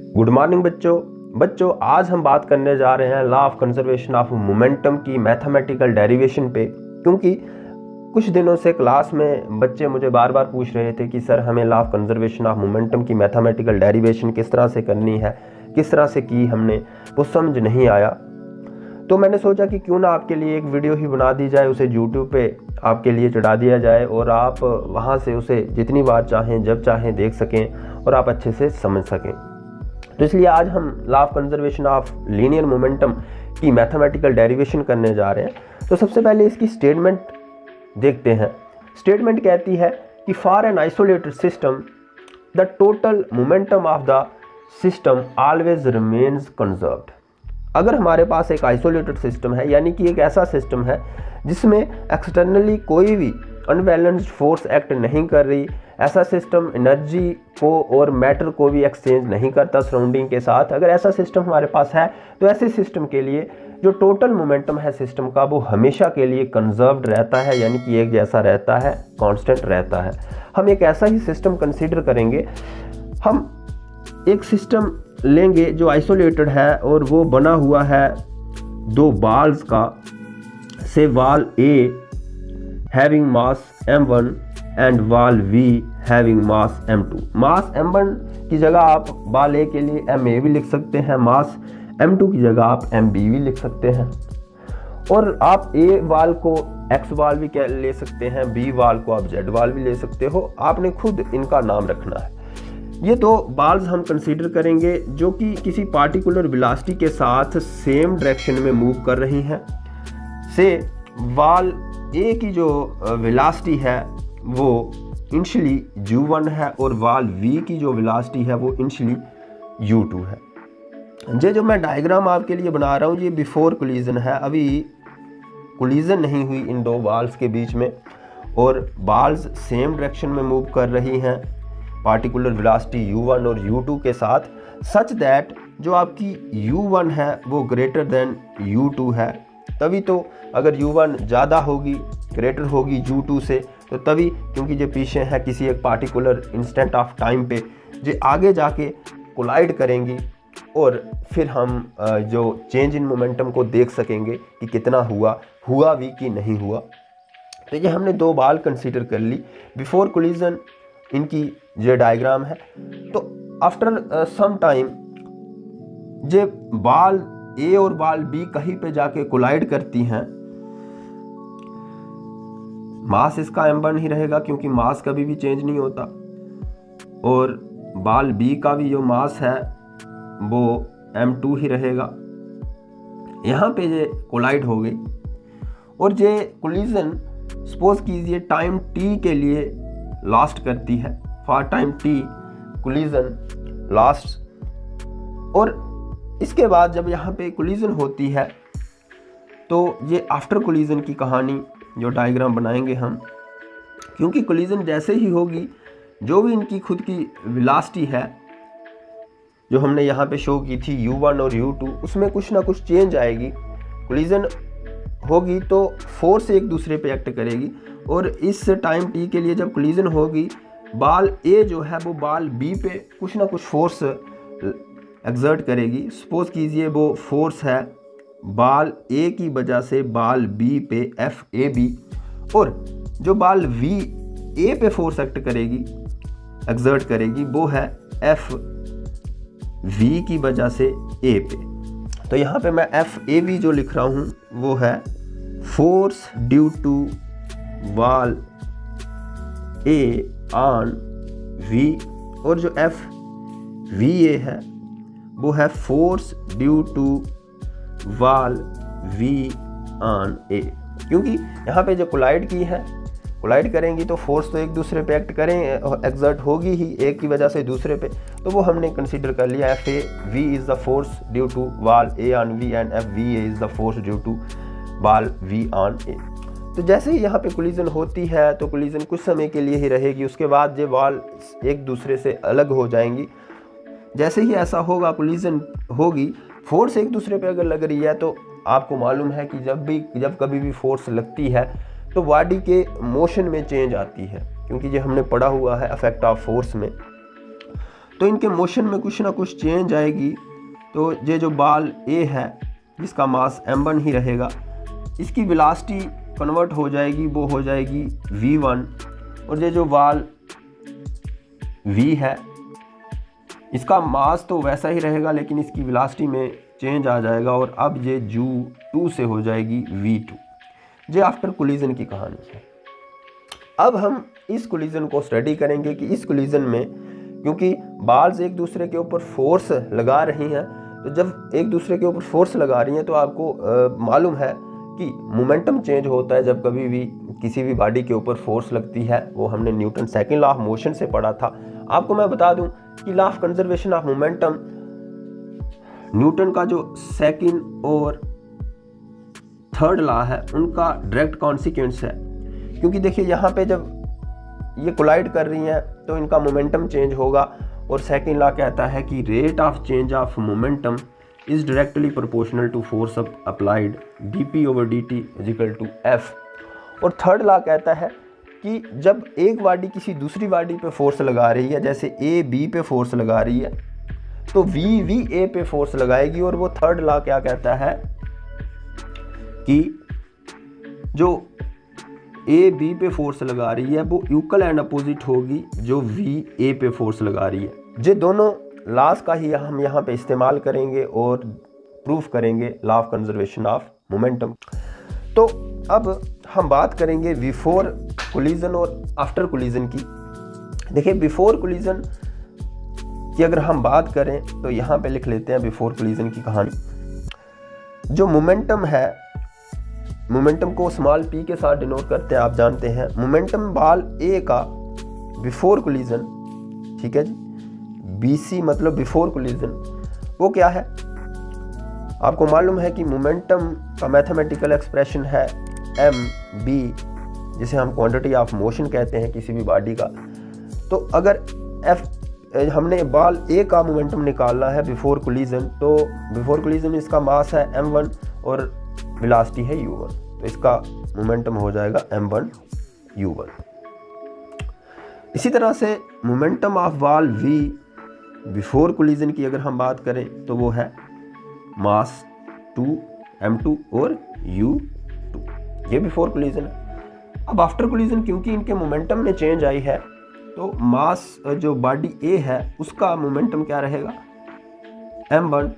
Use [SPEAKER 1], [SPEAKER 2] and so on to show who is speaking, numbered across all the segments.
[SPEAKER 1] Good morning बच्चों आज हम बात करने जा रहे हैं law of conservation of momentum की मैथमेटिकल डेरिवेशन पे। क्योंकि कुछ दिनों से क्लास में बच्चे मुझे बार बार पूछ रहे थे कि सर हमें law of conservation of momentum की मैथमेटिकल डेरिवेशन किस तरह से करनी है, किस तरह से की हमने, वो समझ नहीं आया। तो मैंने सोचा कि क्यों ना आपके लिए एक वीडियो ही बना दी जाए, उसे यूट्यूब पे आपके लिए चढ़ा दिया जाए और आप वहाँ से उसे जितनी बार चाहें जब चाहें देख सकें और आप अच्छे से समझ सकें। तो इसलिए आज हम law of conservation of linear momentum की मैथमेटिकल डेरिवेशन करने जा रहे हैं। तो सबसे पहले इसकी स्टेटमेंट देखते हैं। स्टेटमेंट कहती है कि for an isolated system the total momentum of the system always remains conserved. अगर हमारे पास एक आइसोलेटेड सिस्टम है, यानी कि एक ऐसा सिस्टम है जिसमें एक्सटर्नली कोई भी अनबैलेंस्ड फोर्स एक्ट नहीं कर रही, ऐसा सिस्टम एनर्जी को और मैटर को भी एक्सचेंज नहीं करता सराउंडिंग के साथ, अगर ऐसा सिस्टम हमारे पास है तो ऐसे सिस्टम के लिए जो टोटल मोमेंटम है सिस्टम का वो हमेशा के लिए कंजर्व्ड रहता है, यानी कि एक जैसा रहता है, कांस्टेंट रहता है। हम एक ऐसा ही सिस्टम कंसीडर करेंगे। हम एक सिस्टम लेंगे जो आइसोलेटेड है और वो बना हुआ है दो बॉल्स का, से wall A having mass m1 and wall V having mass m2। Mass m1 की जगह आप बॉल A के लिए ma भी लिख सकते हैं, मास m2 की जगह आप mb भी लिख सकते हैं। और आप A वाल को x वाल भी ले सकते हैं, B वाल को आप z वाल भी ले सकते हो, आपने खुद इनका नाम रखना है। ये दो बॉल्स हम कंसीडर करेंगे जो कि किसी पार्टिकुलर वेलोसिटी के साथ सेम डायरेक्शन में मूव कर रही हैं। से वॉल A की जो वेलोसिटी है वो इनिशियली u1 है और वॉल V की जो वेलोसिटी है वो इनिशियली u2 है। ये जो मैं डायग्राम आपके लिए बना रहा हूँ ये बिफोर कोलिजन है, अभी कोलिजन नहीं हुई इन दो बॉल्स के बीच में और बॉल्स सेम डायरेक्शन में मूव कर रही हैं पार्टिकुलर वेलोसिटी u1 और u2 के साथ, सच दैट जो आपकी u1 है वो ग्रेटर देन u2 है। तभी तो अगर u1 ज़्यादा होगी, ग्रेटर होगी u2 से, तो तभी, क्योंकि ये पीछे है किसी एक पार्टिकुलर इंस्टेंट ऑफ टाइम पे, ये आगे जाके कोलाइड करेंगी और फिर हम जो चेंज इन मोमेंटम को देख सकेंगे कि कितना हुआ भी कि नहीं हुआ। तो ये हमने दो बॉल कंसीडर कर ली बिफोर कोलिजन, इनकी ये डायग्राम है। तो आफ्टर सम टाइम ये बॉल A और बॉल B कहीं पे जाके कोलाइड करती हैं, मास इसका m1 ही रहेगा क्योंकि मास कभी भी चेंज नहीं होता, और बॉल B का भी जो मास है वो m2 ही रहेगा। यहाँ पे ये कोलाइड हो गई और ये कोलिजन सपोज कीजिए टाइम t के लिए लास्ट करती है, for time t collision last. और इसके बाद जब यहाँ पे कोलिजन होती है तो ये आफ्टर कोलिजन की कहानी जो डायग्राम बनाएंगे हम, क्योंकि कोलिजन जैसे ही होगी जो भी इनकी खुद की वेलोसिटी है जो हमने यहाँ पे शो की थी u1 और u2, उसमें कुछ ना कुछ चेंज आएगी। कोलिजन होगी तो फोर्स एक दूसरे पे एक्ट करेगी और इस टाइम t के लिए जब कोलिजन होगी बॉल A जो है वो बॉल B पे कुछ ना कुछ फोर्स एक्सर्ट करेगी। सपोज कीजिए वो फोर्स है बॉल A की वजह से बॉल B पे FAB, और जो बॉल V A पे फोर्स एक्ट करेगी, एक्सर्ट करेगी, वो है FV की वजह से A पे। तो यहाँ पे मैं FAB जो लिख रहा हूँ वो है force due to ball A on V, और जो FVA है वो है force due to wall V on A। क्योंकि यहाँ पे जो कोलाइड की है, कोलाइड करेंगी तो फोर्स तो एक दूसरे पे एक्ट करें, एक्सर्ट होगी ही एक की वजह से दूसरे पे, तो वो हमने कंसीडर कर लिया FAV is the force due to wall A on V and FVA is the force due to wall V on A। तो जैसे ही यहाँ पे कोलिजन होती है तो कोलिजन कुछ समय के लिए ही रहेगी, उसके बाद ये वॉल एक दूसरे से अलग हो जाएंगी। जैसे ही ऐसा होगा, कोलिजन होगी, फोर्स एक दूसरे पे अगर लग रही है तो आपको मालूम है कि जब कभी भी फोर्स लगती है तो बॉडी के मोशन में चेंज आती है, क्योंकि ये हमने पढ़ा हुआ है इफेक्ट ऑफ फोर्स में। तो इनके मोशन में कुछ ना कुछ चेंज आएगी। तो ये जो बॉल ए है जिसका मास m1 ही रहेगा, इसकी वेलोसिटी कन्वर्ट हो जाएगी, वो हो जाएगी v1। और ये जो बॉल v है इसका मास तो वैसा ही रहेगा लेकिन इसकी वेलोसिटी में चेंज आ जाएगा और अब ये u2 से हो जाएगी v2। ये आफ्टर कोलिजन की कहानी है। अब हम इस कोलिजन को स्टडी करेंगे कि इस कोलिजन में क्योंकि बॉल्स एक दूसरे के ऊपर फोर्स लगा रही हैं, तो जब एक दूसरे के ऊपर फोर्स लगा रही हैं तो आपको मालूम है कि मोमेंटम चेंज होता है जब कभी भी किसी भी बॉडी के ऊपर फोर्स लगती है। वो हमने Newton second law of motion से पढ़ा था। आपको मैं बता दूं कि law of conservation of momentum Newton का जो सेकंड और थर्ड लॉ है उनका डायरेक्ट कॉन्सिक्वेंस है। क्योंकि देखिए यहाँ पे जब ये कोलाइड कर रही हैं तो इनका मोमेंटम चेंज होगा और सेकंड लॉ कहता है कि rate of change of momentum is directly proportional to force applied dp/dt = F। और थर्ड लॉ कहता है कि जब एक बॉडी किसी दूसरी बॉडी पे फोर्स लगा रही है, जैसे ए बी पे फोर्स लगा रही है, तो वी ए पे फोर्स लगाएगी। और वो थर्ड लॉ क्या कहता है कि जो ए बी पे फोर्स लगा रही है वो इक्वल एंड अपोजिट होगी जो वी ए पे फोर्स लगा रही है। ये दोनों लॉज का ही हम यहाँ पे इस्तेमाल करेंगे और प्रूफ करेंगे law of conservation of momentum. तो अब हम बात करेंगे बिफोर कोलिजन और आफ्टर कोलिजन की। देखिए बिफोर कोलिजन की अगर हम बात करें तो यहाँ पे लिख लेते हैं बिफोर कोलिजन की कहानी। जो मोमेंटम है, मोमेंटम को स्मॉल p के साथ डिनोट करते हैं, आप जानते हैं। मोमेंटम बॉल ए का बिफोर कोलिजन, ठीक है जी, BC मतलब बिफोर कोलिजन, वो क्या है? आपको मालूम है कि मोमेंटम का मैथमेटिकल एक्सप्रेशन है mb, जिसे हम क्वांटिटी ऑफ मोशन कहते हैं किसी भी बॉडी का। तो अगर हमने बॉल ए का मोमेंटम निकालना है बिफोर कोलिजन, तो बिफोर कोलिजन इसका मास है m1 और वेलोसिटी है u1, तो इसका मोमेंटम हो जाएगा m1 u1। इसी तरह से momentum of ball v before collision की अगर हम बात करें तो वो है मास 2 m2 और u2, ये बिफोर कोलिजन है। अब आफ्टर कोलिजन क्योंकि इनके मोमेंटम में चेंज आई है तो मास जो बॉडी ए है उसका मोमेंटम क्या रहेगा m1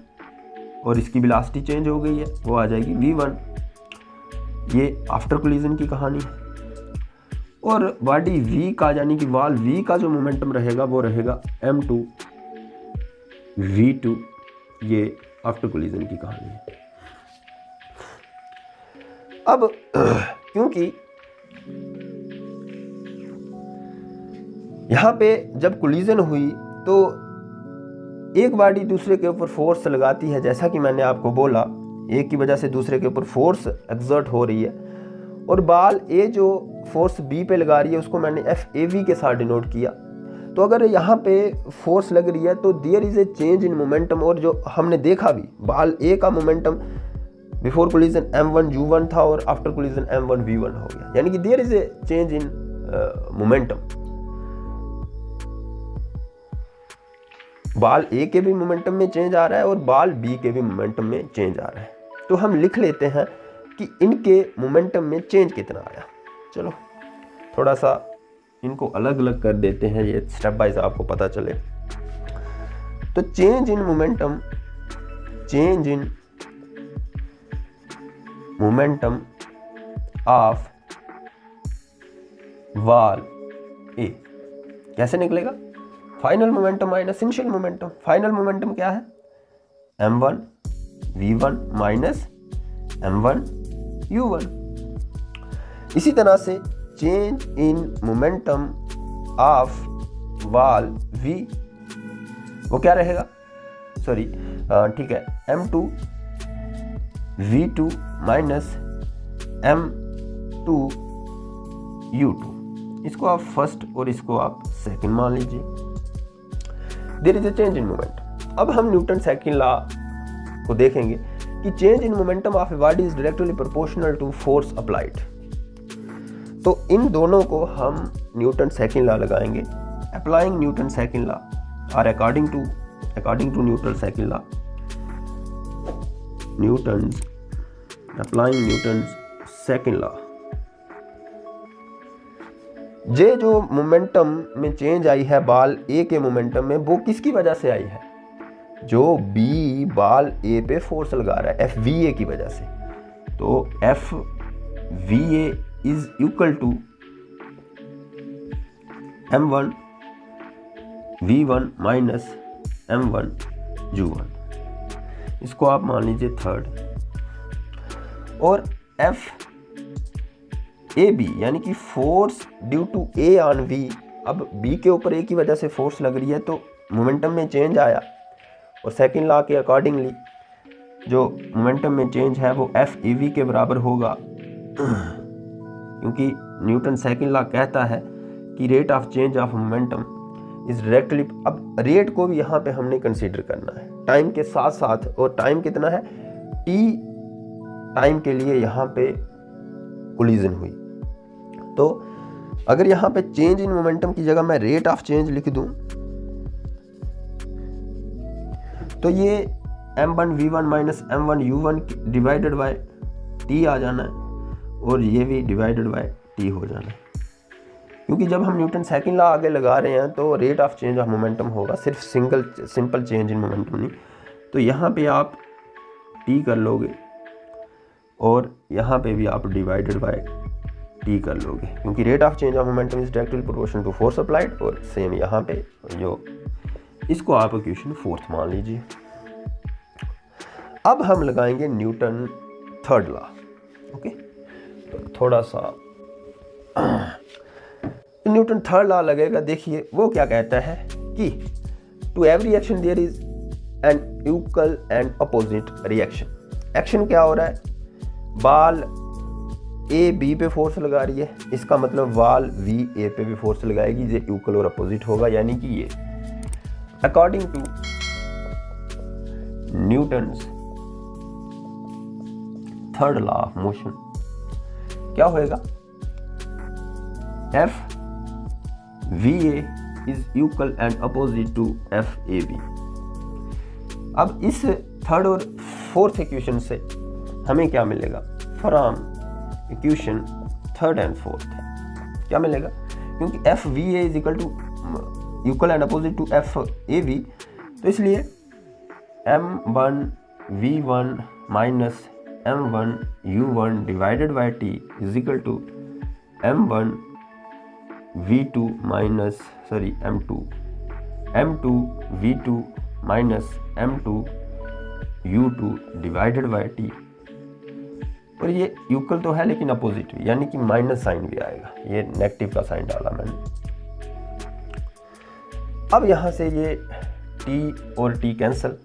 [SPEAKER 1] और इसकी वेलोसिटी चेंज हो गई है, वो आ जाएगी v1। ये आफ्टर कोलिजन की कहानी है। और बॉडी v का यानी कि बॉल v का जो मोमेंटम रहेगा वो रहेगा m2 v2, ये आफ्टर कोलिजन की कहानी है। अब क्योंकि यहाँ पे जब कोलिजन हुई तो एक बॉडी दूसरे के ऊपर फोर्स लगाती है, जैसा कि मैंने आपको बोला, एक की वजह से दूसरे के ऊपर फोर्स एक्सर्ट हो रही है। और बॉल ए जो फोर्स बी पे लगा रही है उसको मैंने FAV के साथ डिनोट किया। तो अगर यहाँ पे फोर्स लग रही है तो there is a change in momentum. और जो हमने देखा भी, बॉल ए का momentum before collision m1 u1 था और आफ्टर कोलिजन m1 v1 हो गया, यानी कि there is a change in momentum. Ball A के भी मोमेंटम में चेंज आ रहा है और बॉल बी के भी मोमेंटम में चेंज आ रहा है। तो हम लिख लेते हैं कि इनके मोमेंटम में चेंज कितना आया। चलो थोड़ा सा इनको अलग अलग कर देते हैं, ये स्टेप बाय आपको पता चले। तो change in momentum, change in momentum of ball A कैसे निकलेगा? Final momentum minus initial momentum. Final momentum क्या है? m1 v1 minus m1 u1। इसी तरह से change in momentum of ball v, वो क्या रहेगा? सॉरी ठीक है, m2 v2 minus m2 u2। इसको आप फर्स्ट और इसको आप सेकंड मान लीजिए। There is a change in momentum. अब हम न्यूटन सेकंड लॉ को देखेंगे कि change in momentum of a body is directly proportional to force applied. तो इन दोनों को हम न्यूटन सेकंड लॉ लगाएंगे। अप्लाइंग न्यूटन सेकंड लॉ, और according to Newton second law, applying Newton's second law, ये जो मोमेंटम में चेंज आई है बॉल ए के मोमेंटम में, वो किसकी वजह से आई है? जो बी बॉल ए पे फोर्स लगा रहा है एफ वी ए की वजह से। तो F V A is equal to m1 v1 minus m1 u1, इसको आप मान लीजिए थर्ड। और एफ ए बी यानी कि force due to A on V, अब बी के ऊपर ए की वजह से फोर्स लग रही है तो मोमेंटम में चेंज आया, और सेकंड लॉ के अकॉर्डिंगली जो मोमेंटम में चेंज है वो एफ ए वी के बराबर होगा, क्योंकि न्यूटन सेकंड लॉ कहता है कि rate of change of momentum is directly. अब रेट को भी यहाँ पे हमने कंसीडर करना है टाइम के साथ साथ, और टाइम कितना है? टी टाइम के लिए यहाँ पे कोलिजन हुई। तो अगर यहाँ पे चेंज इन मोमेंटम की जगह मैं रेट ऑफ चेंज लिख दूं तो ये m1 v1 minus m1 u1 divided by t आ जाना है, और ये भी डिवाइडेड बाय t हो जाना है, क्योंकि जब हम न्यूटन सेकंड लॉ आगे लगा रहे हैं तो rate of change of momentum होगा, सिर्फ सिंपल चेंज इन मोमेंटम नहीं। तो यहाँ पे आप t कर लोगे और यहाँ पे भी आप डिवाइडेड बाय t कर लोगे, क्योंकि rate of change of momentum is directly proportional to force applied. और सेम यहाँ पे जो इसको आप इक्वेशन फोर्थ मान लीजिए। अब हम लगाएंगे न्यूटन थर्ड लॉ। ओके, तो थोड़ा सा न्यूटन थर्ड लॉ लगेगा। देखिए वो क्या कहता है कि to every action there is an equal and opposite reaction. Action क्या हो रहा है? बॉल ए बी पे फोर्स लगा रही है, इसका मतलब बॉल वी ए पे भी फोर्स लगाएगी, ये इक्वल और अपोजिट होगा, यानी कि ये according to Newton's third law of motion क्या होएगा? F V A is equal and opposite to F A B. अब इस थर्ड और फोर्थ इक्वेशन से हमें क्या मिलेगा? From equation third and fourth क्या मिलेगा? क्योंकि F V A is equal to equal and opposite to F A B, तो इसलिए m1 v1 minus m1 u1 divided by t is equal to m1 v2 minus m2 v2 minus m2 u2 divided by t। और ये equal तो है लेकिन opposite भी, यानी कि माइनस साइन भी आएगा, ये नेगेटिव का साइन डाला मैंने। अब यहाँ से ये t और t कैंसिल,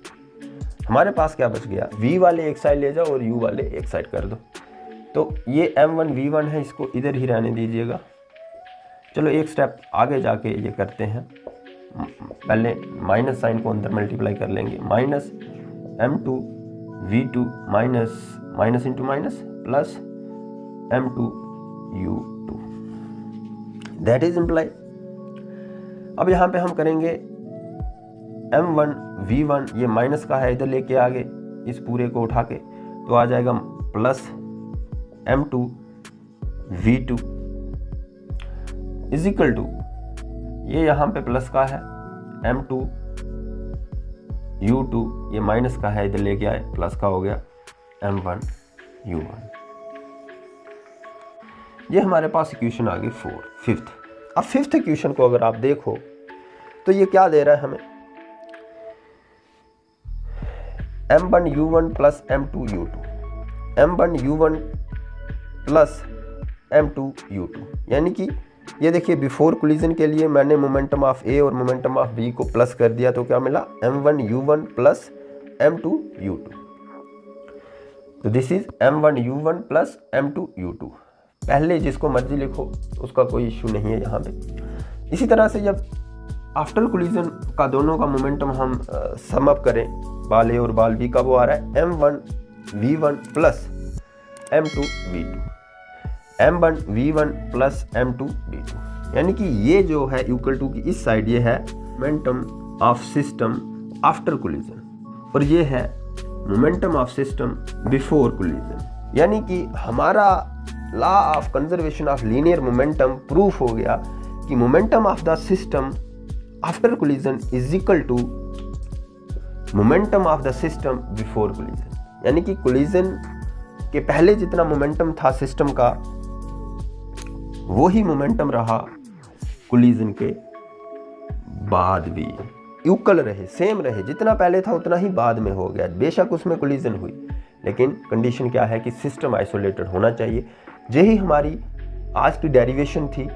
[SPEAKER 1] हमारे पास क्या बच गया? v वाले एक साइड ले जाओ और u वाले एक साइड कर दो। तो ये m1 v1 है, इसको इधर ही रहने दीजिएगा। चलो एक स्टेप आगे जाके ये करते हैं, पहले माइनस साइन को अंदर मल्टीप्लाई कर लेंगे, minus m2 v2 minus into minus plus m2 u2, that is imply. अब यहाँ पे हम करेंगे m1 v1, ये माइनस का है, इधर लेके आगे इस पूरे को उठा के तो आ जाएगा plus m2 v2 is equal to, ये यहाँ पे प्लस का है m2 u2, ये माइनस का है, इधर लेके आए प्लस का हो गया m1 u1। ये हमारे पास इक्वेशन आ गई फिफ्थ। अब फिफ्थ इक्वेशन को अगर आप देखो तो ये क्या दे रहा है हमें? m1 u1 plus m2 u2, m1 u1 plus m2 u2, यानी कि ये देखिए बिफोर कोलिजन के लिए मैंने मोमेंटम ऑफ ए और मोमेंटम ऑफ बी को प्लस कर दिया, तो क्या मिला? m1 u1 plus m2 u2। तो this is m1 u1 plus m2 u2। पहले जिसको मर्जी लिखो, उसका कोई इश्यू नहीं है यहाँ पे। इसी तरह से जब आफ्टर कोलिजन का दोनों का मोमेंटम हम सम अप करें, बॉल ए और बॉल बी का, वो आ रहा है m1 v1 plus m2 v2, m1 v1 plus m2 v2, यानी कि ये जो है इक्वल टू की इस साइड ये है momentum of system after collision, और ये है momentum of system before collision. यानी कि हमारा law of conservation of linear momentum proof हो गया कि momentum of the system after collision is equal to momentum of the system before collision. यानी कि कोलिजन के पहले जितना मोमेंटम था सिस्टम का, वो ही मोमेंटम रहा कोलिजन के बाद भी, इक्वल रहे, सेम रहे, जितना पहले था उतना ही बाद में हो गया। बेशक उसमें कोलिजन हुई, लेकिन कंडीशन क्या है कि सिस्टम आइसोलेटेड होना चाहिए। यही हमारी आज की डेरिवेशन थी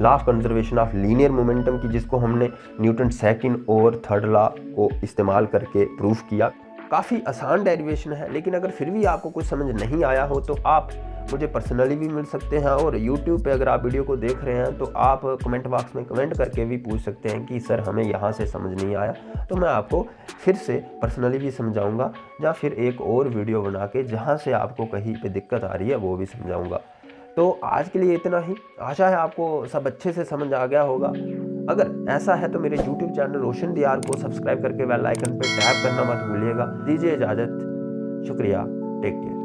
[SPEAKER 1] law of conservation of linear momentum की, जिसको हमने न्यूटन सेकंड और थर्ड लॉ को इस्तेमाल करके प्रूफ किया। काफ़ी आसान डेरिवेशन है, लेकिन अगर फिर भी आपको कुछ समझ नहीं आया हो तो आप मुझे पर्सनली भी मिल सकते हैं, और YouTube पे अगर आप वीडियो को देख रहे हैं तो आप कमेंट बॉक्स में कमेंट करके भी पूछ सकते हैं कि सर हमें यहाँ से समझ नहीं आया, तो मैं आपको फिर से पर्सनली भी समझाऊंगा, या फिर एक और वीडियो बना के जहाँ से आपको कहीं पे दिक्कत आ रही है वो भी समझाऊंगा। तो आज के लिए इतना ही। आशा है आपको सब अच्छे से समझ आ गया होगा। अगर ऐसा है तो मेरे YouTube चैनल रोशन दियार को सब्सक्राइब करके बेल आइकन पर टैप करना मत भूलिएगा। दीजिए इजाज़त, शुक्रिया, टेक केयर।